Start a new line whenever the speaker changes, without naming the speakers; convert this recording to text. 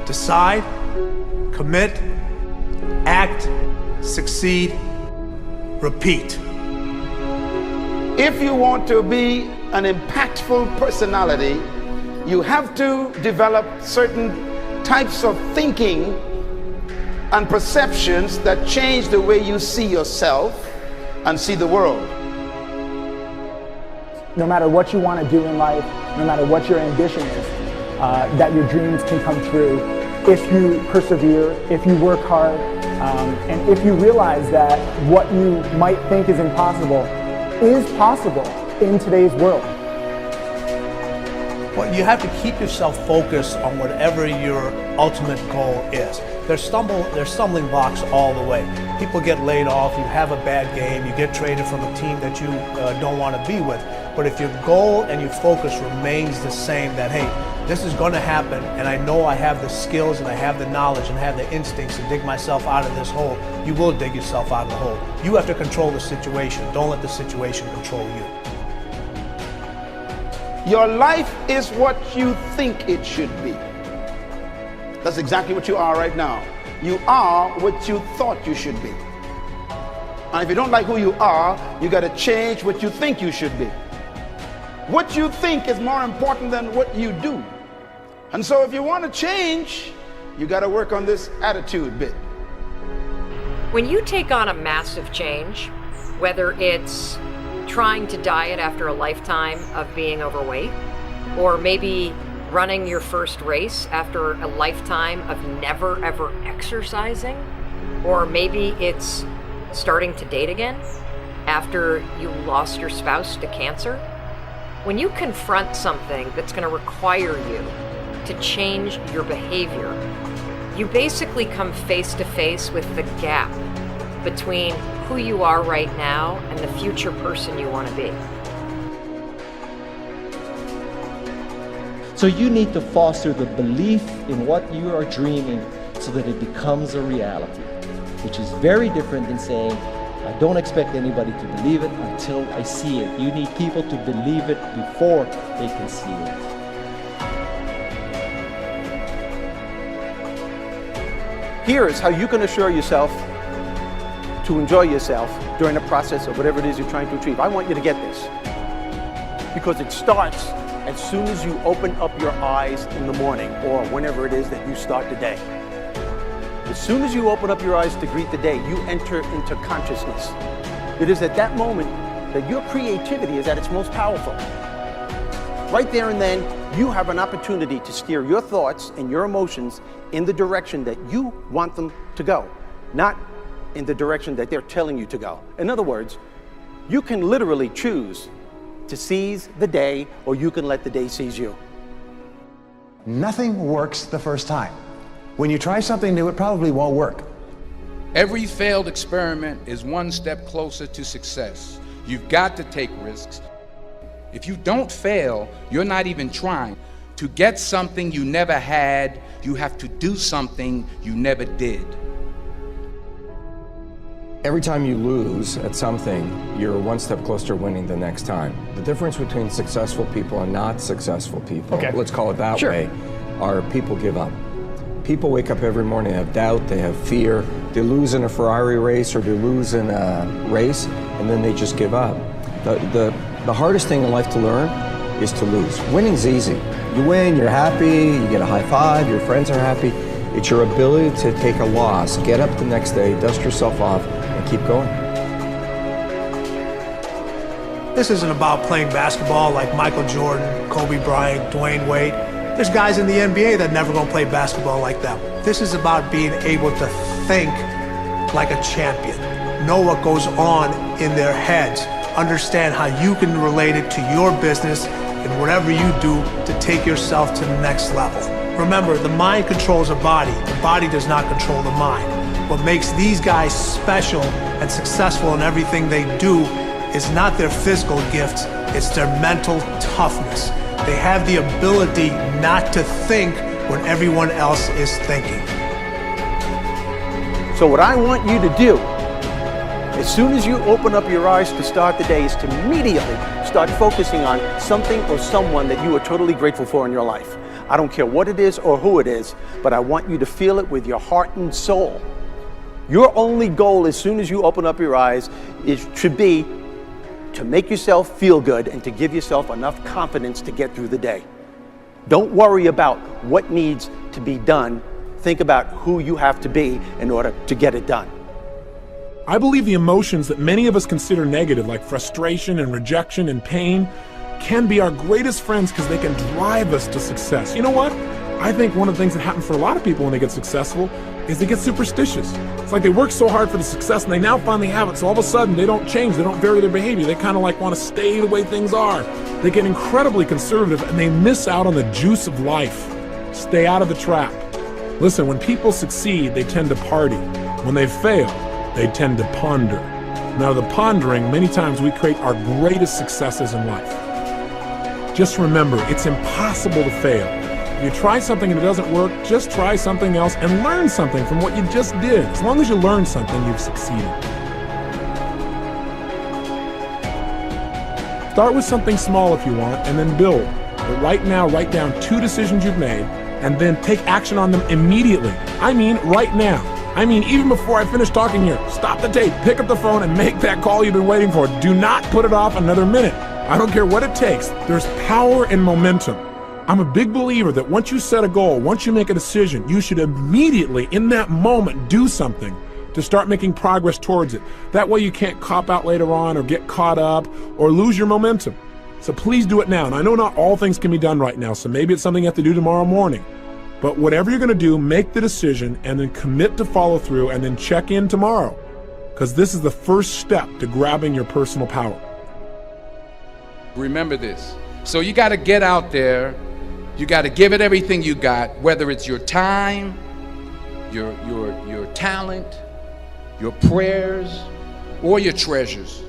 Decide, commit, act, succeed, repeat.
If you want to be an impactful personality, you have to develop certain types of thinking and perceptions that change the way you see yourself and see the world.
No matter what you want to do in life, no matter what your ambition is, that your dreams can come true if you persevere, if you work hard, and if you realize that what you might think is impossible is possible in today's world.
Well, you have to keep yourself focused on whatever your ultimate goal is. There's stumbling blocks all the way. People get laid off, you have a bad game, you get traded from a team that you don't want to be with. But if your goal and your focus remains the same, that hey, this is going to happen, and I know I have the skills and I have the knowledge and I have the instincts to dig myself out of this hole, you will dig yourself out of the hole. You have to control the situation. Don't let the situation control you.
Your life is what you think it should be. That's exactly what you are right now. You are what you thought you should be. And if you don't like who you are, you got to change what you think you should be. What you think is more important than what you do. And so if you want to change, you got to work on this attitude bit.
When you take on a massive change, whether it's trying to diet after a lifetime of being overweight, or maybe running your first race after a lifetime of never ever exercising, or maybe it's starting to date again after you lost your spouse to cancer. When you confront something that's going to require you to change your behavior, you basically come face to face with the gap between who you are right now and the future person you want to be.
So you need to foster the belief in what you are dreaming so that it becomes a reality, which is very different than saying, I don't expect anybody to believe it until I see it. You need people to believe it before they can see it.
Here is how you can assure yourself to enjoy yourself during the process of whatever it is you're trying to achieve. I want you to get this, because it starts as soon as you open up your eyes in the morning, or whenever it is that you start the day. As soon as you open up your eyes to greet the day, you enter into consciousness. It is at that moment that your creativity is at its most powerful. Right there and then, you have an opportunity to steer your thoughts and your emotions in the direction that you want them to go, not in the direction that they're telling you to go. In other words, you can literally choose to seize the day, or you can let the day seize you.
Nothing works the first time. When you try something new, it probably won't work.
Every failed experiment is one step closer to success. You've got to take risks. If you don't fail, you're not even trying. To get something you never had, you have to do something you never did.
Every time you lose at something, you're one step closer to winning the next time. The difference between successful people and not successful people, let's call it that way, are people give up. People wake up every morning, they have doubt, they have fear, they lose in a Ferrari race or they lose in a race, and then they just give up. The hardest thing in life to learn is to lose. Winning's easy. You win, you're happy, you get a high five, your friends are happy. It's your ability to take a loss, get up the next day, dust yourself off, and keep going.
This isn't about playing basketball like Michael Jordan, Kobe Bryant, Dwayne Wade. There's guys in the NBA that never gonna play basketball like them. This is about being able to think like a champion, know what goes on in their heads, understand how you can relate it to your business and whatever you do to take yourself to the next level. Remember, the mind controls the body does not control the mind. What makes these guys special and successful in everything they do is not their physical gifts, it's their mental toughness. They have the ability not to think when everyone else is thinking.
So what I want you to do, as soon as you open up your eyes to start the day, is to immediately start focusing on something or someone that you are totally grateful for in your life. I don't care what it is or who it is, but I want you to feel it with your heart and soul. Your only goal as soon as you open up your eyes should be to make yourself feel good and to give yourself enough confidence to get through the day. Don't worry about what needs to be done. Think about who you have to be in order to get it done.
I believe the emotions that many of us consider negative, like frustration and rejection and pain, can be our greatest friends because they can drive us to success. You know what? I think one of the things that happens for a lot of people when they get successful is they get superstitious. It's like they work so hard for the success and they now finally have it, so all of a sudden they don't change, they don't vary their behavior, they kind of like want to stay the way things are. They get incredibly conservative and they miss out on the juice of life. Stay out of the trap. Listen, when people succeed, they tend to party. When they fail, they tend to ponder. Now, the pondering, many times we create our greatest successes in life. Just remember, it's impossible to fail. If you try something and it doesn't work, just try something else and learn something from what you just did. As long as you learn something, you've succeeded. Start with something small if you want, and then build. But right now, write down 2 decisions you've made, and then take action on them immediately. I mean, right now. I mean, even before I finish talking here, stop the tape, pick up the phone, and make that call you've been waiting for. Do not put it off another minute. I don't care what it takes. There's power in momentum. I'm a big believer that once you set a goal, once you make a decision, you should immediately, in that moment, do something to start making progress towards it. That way you can't cop out later on or get caught up or lose your momentum. So please do it now. And I know not all things can be done right now, so maybe it's something you have to do tomorrow morning. But whatever you're going to do, make the decision and then commit to follow through and then check in tomorrow. Because this is the first step to grabbing your personal power.
Remember this. So you got to get out there. You got to give it everything you got, whether it's your time, your talent, your prayers, or your treasures.